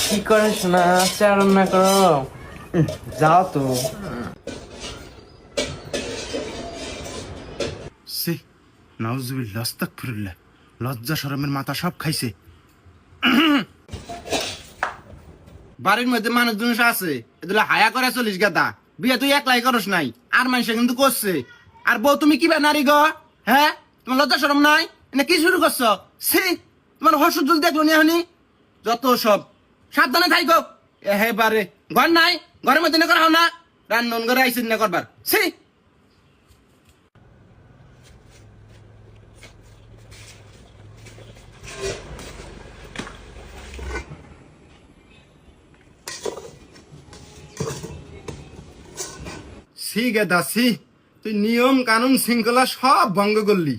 কি করিস না, চা রান্না করো। যাও তো। সে নাউজুবিল্লাহ আস্তাগফিরুল্লাহ, লজ্জা শরমের মাথা সব খাইছে। বাড়ির মধ্যে মানুষজন আছে, এগুলো হায়া করে চলিস গাদা। বিয়ে তুই একলাই করস নাই, আর মানুষে কিন্তু করছে। আর বউ তুমি কি নারী গ? হ্যাঁ, তোমার লজ্জা শরম নাই? এনে কি শুরু করছো? সি, তোমার হসুজুল দেখলো নি এখনই? যত সব, সাবধানে থাইকো। এবারে ঘর নাই, ঘরের মধ্যে না করা হও না, রান্নন করে আইসিন না করবার। সি, সি গেদা সি, তুই নিয়ম কানুন শৃঙ্খলা সব ভঙ্গ করলি।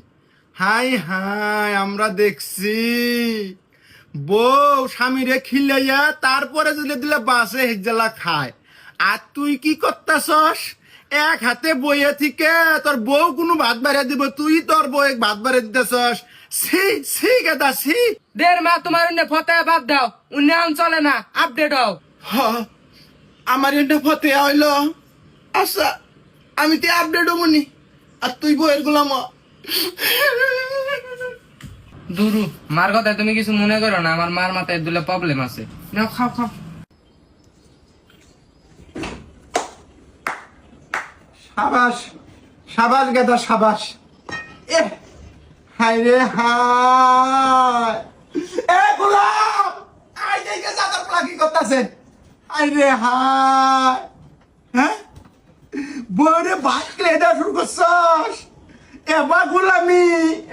হাই হাই, আমরা দেখছি বউ স্বামীরে খিলাইয়া তারপরে যদি দিলে বাসে হিজ্জালা খায়। আর তুই কি করতাছস? এক হাতে বইয়ে থেকে তোর বউ কোনো ভাত বাড়িয়ে দিব, তুই তোর বউ ভাত বাড়িয়ে দিতেছস। সি সি গেদা সি। দের মা তোমার উন্নে ফতায় বাদ দাও, উন্নে আম চলে না, আপডেট হও। আমার এটা ফতে হইল। আচ্ছা, আমি তো আপডেট হবনি, আর তুই বইয়ের গুলাম। দুরু, মার কথায় তুমি কিছু মনে করো না, আমার মার মাথায় দুলে প্রবলেম আছে। নাও খাও খাও। সাবাস সাবাস গেদা সাবাস। এ হাই রে হাই, এ গোলাম, আই দেখে জাদার প্লাকি করতেছে। হাই রে হাই, হ্যাঁ বউরে ভাত খেলে দেওয়া শুরু করছস? এবার গোলামি,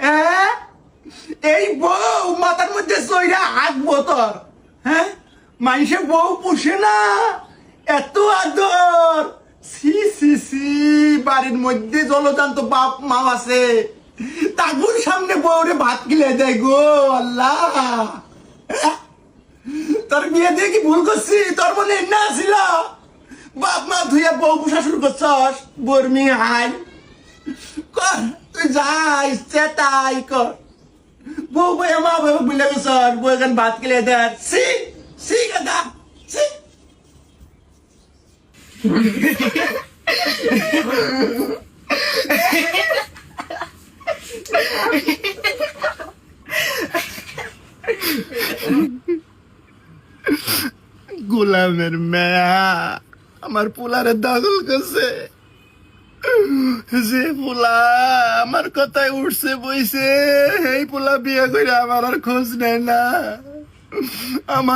হ্যাঁ? এই বউ মাথার মধ্যে চইরা হাঁকবো তোর, হ্যাঁ? মানুষে বউ পুষে না, এত আদর। সি সি সি, বাড়ির মধ্যে জলজান্ত বাপ মা আছে, তাগুর সামনে বউরে ভাত গিলে দেয় গো আল্লাহ। তোর বিয়ে দিয়ে কি ভুল করছি? তোর মনে না ছিল বাপ মা ধুইয়া বউ পুষা শুরু করছস? বর্মি হাই কর, তুই যা ইচ্ছে তাই কর। বউ বই মা বউ বুঝলে গেছস, বউ এখান ভাত গিলে দেয়। সি সি গাদা সি। গোলামের মেয়া আমার পোলারে দখল করছে। যে পোলা আমার কথায় উঠছে বইছে, এই পোলা বিয়ে করে আমার আর খোঁজ নেয় না। আমার